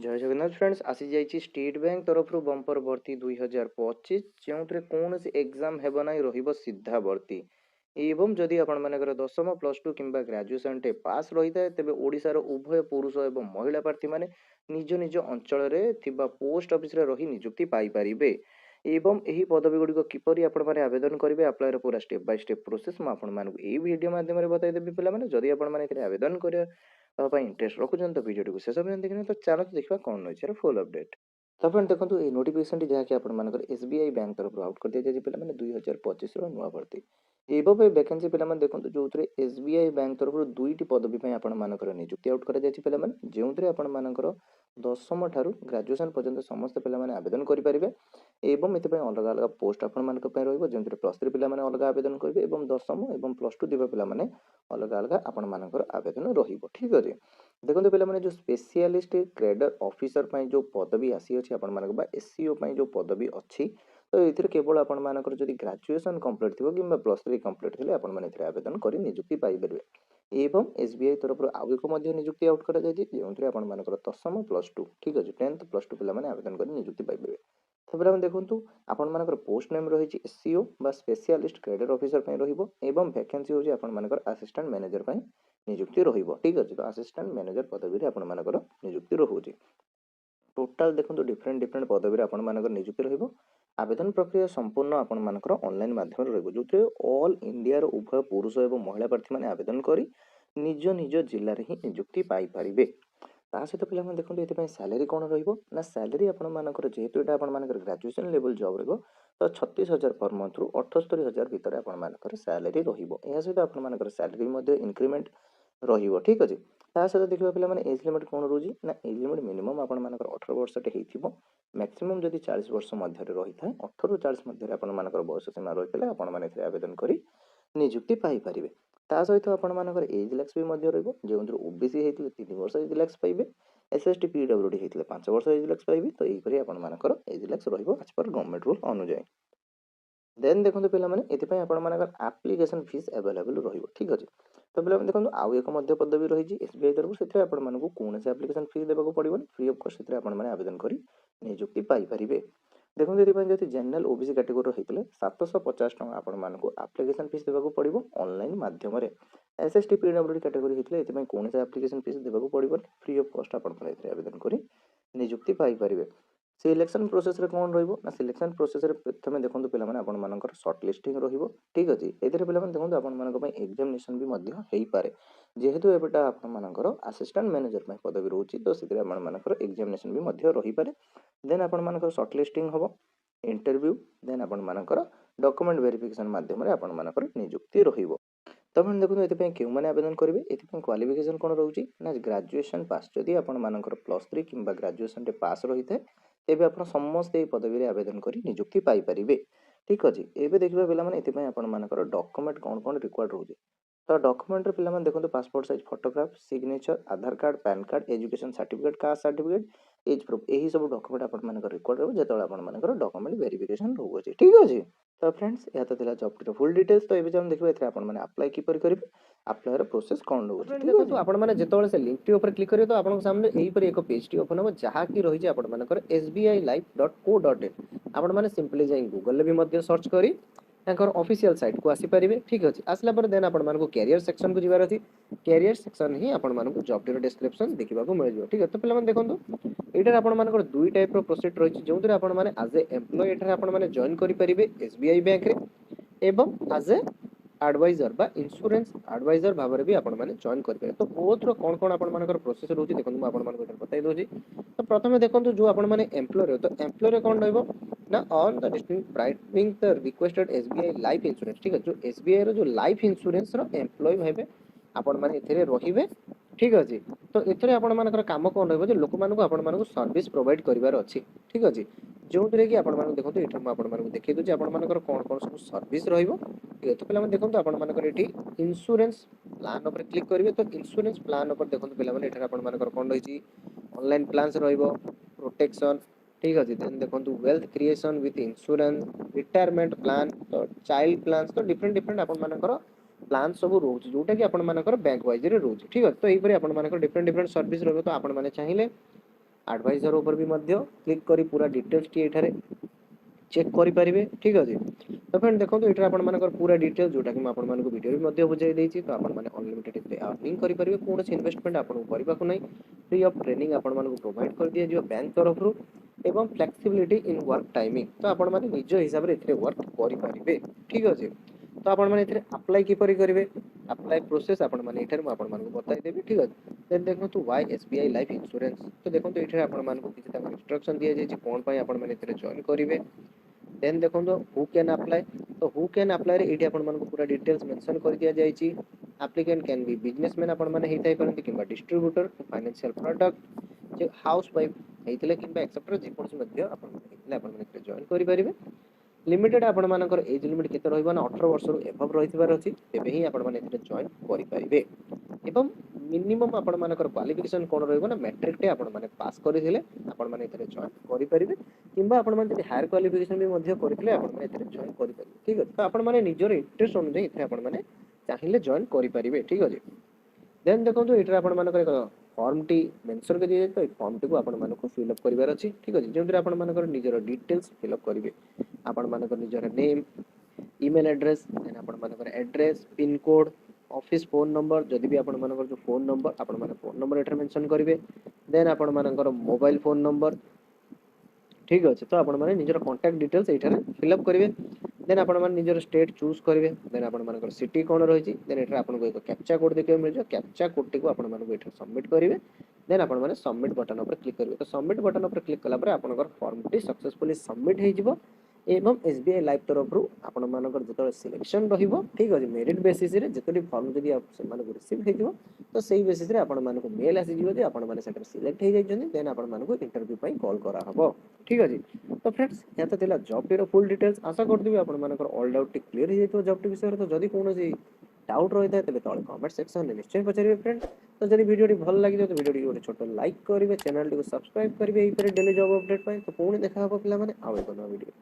जय जगन्नाथ फ्रेंड्स आसी जाइए स्टेट बैंक तरफ बंपर भर्ती 2025 जो कौन एग्जाम हेब ना रही सीधा भर्ती एवं जदि आपण मानकर दशम प्लस टू किंबा ग्रेजुएशन टे पास रही है तेज ओडिशार उभय पुरुष एवं महिला प्रार्थी माने निज निज अंचल पोस्ट ऑफिस रे रही नियुक्ति पाई परिबे एवं यही पदवी गुड़िक किपरि आपण माने आवेदन करेंगे अप्लाई पूरा स्टेप बाय स्टेप प्रोसेस मुझे वीडियो माध्यम बताइदेवी पे जदि आपने आवेदन कर इंटरेस्ट रखुन तो वीडियो को शेष पर्यंत देखना तो चलो देखा कौन रही फुल अपडेट तो फ्रेंड देखो ये नोटिफिकेशन जहाँकि आपर एसबीआई बैंक तरफ आउट कर दिया जाए पे 2025 नुआ भर्ती एवं वैकेंसी पे देखो जो एसबीआई बैंक तरफ दुईट पदवी आपर नियुक्ति आउट कर जो आपर दशम ठारू ग्रेजुएशन पर्यंत समस्त पे आवेदन करेंगे एवं ये अलग अलग पोस्ट आपण जो प्लस थ्री पे अलग आवेदन करेंगे और दशम और प्लस टू दिवा पे अलग अलग आपण मानकर आवेदन रहिबो ठीक अछि देखंतु पिला माने जो स्पेशलिस्ट ग्रेडर ऑफिसर पई जो पदवी आसी अछि आपण मानक बा एससीओ पई जो पदवी अछि तो एथिर केवल आपण मानकर जदि ग्रेजुएशन कंप्लीट थिबो किबा प्लस 3 कंप्लीट थिले आपण माने एथिर आवेदन करि नियुक्ति पाई परबे एवं एसबीआई तरफ आउ एक मध्ये नियुक्ति आउट करा जाय जेउथरे आपण मानकर दशम प्लस 2 ठीक अछि 10th प्लस 2 पिला माने आवेदन करि नियुक्ति पाई परबे तो पिला माने देखंतु आपण मानकर पोस्ट नेम रही छि एससीओ बा स्पेशलिस्ट ग्रेडर ऑफिसर पई रहिबो एवं वैकेंसी होछि आपण मानकर असिस्टेंट मैनेजर पई नियुक्ति रहिबो ठीक अछि तो असिस्टेंट मैनेजर पदवी रे आपण मानकर नियुक्ति रहुछि टोटल देखंतु डिफरेंट डिफरेंट पदवी रे आपण मानकर नियुक्ति रहिबो आवेदन प्रक्रिया संपूर्ण आपण मानकर ऑनलाइन माध्यम रे रहिबो जोथे ऑल इंडिया रो उभय पुरुष एवं महिला प्रार्थी माने आवेदन करी निज निज जिल्ला रे ही नियुक्ति पाई परिबे ता सहित पिला माने देखंतु एते पई सैलरी कोन रहिबो ना सैलरी आपण मानकर जेहेतु एटा आपण मानकर ग्रेजुएशन लेवल जॉब रहिबो तो 36,000 पर मंथ रु 78,000 भितर आपण मानकर सैलरी रहिबो एहा सहित आपण मानकर सैलरी मध्ये इंक्रीमेंट रहिबो ठीक अछि ता सहित देखिबा पिला माने एज लिमिट कोन रोजी ना एज लिमिट मिनिमम आपण मानकर 18 वर्ष टे हेथिबो मैक्सिमम जदि 40 वर्ष मध्य रे रही थाए 18 रु 40 मध्य रे आपण मानकर बयस सीमा रहितले आपण माने एथे आवेदन करी नियुक्ति पाई परिबे ता सहित आपण मानकर एज लैक्स भी मध्य रहिबो जेउंद्र ओबीसी हेतिले 3 वर्ष एज लैक्स पाइबे एसएसटी पीडब्ल्यूडी हेतिले 5 वर्ष एज लैक्स पाइबे तो एही परि आपण मानकर एज लैक्स रहिबो एज पर गवर्नमेंट रूल अनुसार देन देखो पे आप्लिकेसन फीस एवेलेबल रही ठीक अच्छे तो पे देखो आउ एक पदवी रही एसबीआई तरफ से कौन से आप्लिकेसन फीस देवाक पड़ो फ्री अफ कस्ट से आवेदन कर नियुक्ति पाइपर देखो ये जनरल ओबीसी कैटेगोरी होते 750 टका आपको आप्लिकेसन फीस देवाक पड़ो ऑनलाइन माध्यम एसएसटी पीडब्ल्यूडी कैटेगोरी होते कौन से आप्लिकेसन फीस देवाक पड़ो फ्री अफ कस्ट आवेदन कर नियुक्ति पाइपर सिलेक्शन प्रोसेस रे कौन रहिबो ना सिलेक्शन प्रोसेस रे प्रथमे देखंतु पिला माने आपण मानकर शॉर्ट लिस्टिंग रहिबो ठीक अछि एथिरे पिला माने देखंतु आपण मानक पय एग्जामिनेशन भी मध्य हेई पारे जेहेतु एबेटा आपण मानकर असिस्टेंट मैनेजर पय पदवी रहउची तो सितरे आपण मानकर एग्जामिनेशन भी मध्य रही पारे देन आपण मानकर शॉर्ट लिस्टिंग हबो इंटरव्यू देन आपण मानकर डॉक्यूमेंट वेरिफिकेशन माध्यम रे आपण मानकर नियुक्ति रहिबो तो मैंने देखो ये क्यों मैंने आवेदन करेंगे ये क्वालिफिकेशन कौन रोचे ना ग्रेजुएशन पास जदि आप प्लस 3 कि ग्रेजुएशन पास रही है तेज आप समस्ते पदवी आवेदन कर नियुक्ति पाइपर ठीक अच्छे एवं देखा पे आपर डॉक्यूमेंट कौन कौन रिक्वायर्ड रोचे तो डॉक्यूमेंट पे देखो passport size photograph signature Aadhaar card PAN card education certificate caste certificate age proof यही सब डॉक्यूमेंट आप रिक्वायर्ड रहे जो आप डॉक्यूमेंट वेरिफिकेशन रोचे ठीक अच्छे तो फ्रेंड्स यह तो थिला जॉब फुल डिटेल्स तो ये देखिए एथे आपण माने अप्लाई किपर करिवे अप्लाई रो प्रोसेस कोन रहउछ देखो तो आपण माने जेतोळे से लिंक टी ऊपर क्लिक करियो तो आपण सामने एही पर एक पेज टी ओपन हो जहा की रही जे आपण मानकर sbilife.co.in आपण माने सिंपली जाई गूगल ले भी मध्य सर्च करी तांकर ऑफिशियल साइट को आसी परिबे ठीक अछि आसला पर देन आपण मानको कैरियर सेक्शन को जिबार अछि कैरियर सेक्शन ही आपण मानको जॉब टी डिस्क्रिप्शन देखिबा को मिल जो ठीक अछि तो पहले मन देखंतु एटार आपण मानकर दुई टाइप रो प्रोसेस रही जोंतरे आपण माने एज ए एम्प्लॉय एटार आपण माने जॉइन करि परिबे एसबीआई बैंक रे एवं एज ए एडवाइजर बा इंश्योरेंस एडवाइजर भाव में भी आपण माने जॉइन करेंगे तो बोथ रो कौन कौन आपण मानकर प्रोसेस रहउची देखंतु आपण मानको एटा बताई दोजी तो प्रथमे देखंतु जो आपण माने एम्प्लॉयर तो एम्प्लॉयर कौन रहइबो ना on the district proving the requested SBI life insurance ठीक है जो एसबीआई रो जो लाइफ इंश्योरेंस रो एम्प्लॉय भाबे आपण माने एथिरे रहिबे ठीक अछि तो एथिरे आपण मानकर काम कोन रहइबो जे लोक मानको आपण मानको सर्विस प्रोवाइड करिवार अछि ठीक अछि जो कि आपण मानको देखंतु एठा आपण मानको देखै दोछि आपण मानकर कोन कोन सब सर्विस रहिबो तो पे देखो आपण मानकर ये इंश्योरेंस प्लान ऊपर क्लिक करेंगे तो इंश्योरेंस प्लान ऊपर देखो पे आपण मानकर कौन रही ऑनलाइन प्लान्स रहिबो प्रोटेक्शन ठीक अच्छे देन देखो wealth creation with insurance retirement plan तो चाइल्ड प्लान तो डिफरेंट डिफरेंट आपण मानकर प्लान सब रोज जोटा कि आपण मानकर बैंक वाइज रे रोज ठीक है तो यही पर आपण मानकर डिफरेंट डिफरेंट सर्विस रहिबो तो आपण माने चाहिए एडवाइजर ऊपर भी मध्य क्लिक करी पूरा डिटेल्स टी एठारे चेक करि परिबे ठीक अछि। तो फ्रेंड देखो एटा आपण मानकर पूरा डिटेल जोटा कि आपण मानको वीडियो भी मध्य बुझाई देछि। तो आपण माने अनलिमिटेड एते अर्निंग करि परिबे कोनोसी इन्वेस्टमेंट आपण करबा को नै फ्री ऑफ ट्रेनिंग आपण मानको प्रोवाइड कर दिया जो बैंक तरफ रु एवं फ्लेक्सिबिलिटी इन वर्क टाइमिंग। तो आपण माने निज हिसाब रे एथे वर्क करि परिबे ठीक अछि। तो आपण माने एथे अप्लाई कि परि करिवे अप्लाई प्रोसेस आपण माने एथे आपण मानको बताई देबी ठीक अछि। देन देखो तो व्हाई एसबीआई लाइफ इंश्योरेंस। तो देखो तो एथे आपण मानको किछि तक इंस्ट्रक्शन दिया जाय छि कोन पय आपण माने एथे जॉइन करिवे। देन देखो तो हु कैन अप्लाई। तो हु कैन अप्लाई रे एठी आपण मानको पूरा डिटेल्स मेंशन कर दिया जाय छि। एप्लीकेंट कैन बी बिजनेसमैन आपण माने हेतै परंतु किबा डिस्ट्रीब्यूटर फाइनेंशियल प्रोडक्ट जे हाउस वाइफ हेतले किबा एक्सेप्टर जे कोनस मध्य आपण माने हेतले आपण माने जॉइन करि परिबे। लिमिटेड आपण मानकर एज लिमिट केते रहइबो ना 18 वर्ष रु एबव रहितबार अछि तेबे ही आपण माने एथे जॉइन करि परिबे। एवं मिनिमम आपण मानकर क्वालिफिकेशन कोन रहइबो ना मैट्रिक टे आपण माने पास करिथिले आपण माने एथे जॉइन करि परिबे। किबा आपण माने जदि हायर क्वालिफिकेशन भी मध्य करिथिले आपण माने एथे जॉइन करि परिबे ठीक अछि। तो आपण माने निजर इंटरेस्ट अनुसार एथे आपण माने चाहिले जॉइन करि परिबे ठीक अछि। देन देखो एठी आपण मानकर एक फॉर्म टी मेंशन कर दिया तो फॉर्म टी को आपण मानको फिल अप करिवार अछि ठीक अछि। जेंतरे आपण मानकर निजर डिटेल्स फिल अप करिवे आपण मानकर निजर नेम ईमेल एड्रेस देन आपण मानकर address pin code office phone number जदि भी आपण मानकर जो फोन नंबर आपण माने फोन नंबर एठर मेंशन करिवे। देन आपण मानकर मोबाइल फोन नंबर ठीक अछि। तो आपण माने निजर कांटेक्ट डिटेल्स एठारे फिल अप करिवे। देन आपण माने निजर स्टेट चूज करिवे। देन आपण मानकर सिटी कोन रहिछि देन एठारे आपण को एक कैप्चा कोड देखियो मिलजो कैप्चा कोड टी को आपण मानको एठारे सबमिट करिवे। देन आपण माने सबमिट बटन ऊपर क्लिक करिवे। तो सबमिट बटन ऊपर क्लिक कला परे आपनकर फॉर्म टी सक्सेसफुली सबमिट हे जिवो। एवं एसबीआई लाइफ तरफ रु आपण मानकर जतले सिलेक्शन रहिबो ठीक अछि मेरिट बेसिस रे जतले फॉर्म जदि आप से मानको रिसीव हे जिवो तो सेही बेसिस रे आपण मानको मेल आसी जिवो जे आपण माने सेटर सिलेक्ट हे जाइछन देन आपण मानको इंटरव्यू पई कॉल करा हबो ठीक अछि। तो फ्रेंड्स या तो थिला जॉब टी रो फुल डिटेल्स आशा करदिबी आपण मानकर ऑल डाउट टी क्लियर हे जाइतो जॉब टी विषय रे। तो जदि कोनोसी डाउट रहि थाए तबे तळे कमेंट सेक्शन रे निश्चय पचारिबे फ्रेंड। तो जदि वीडियो टी भल लागि तो वीडियो टी गोटे छोटो लाइक करिवे चैनल टी को सब्सक्राइब करिवे एई तरह डेली जॉब अपडेट पई। तो पुणी देखा हबो पिला माने आउ एक नवा वीडियो।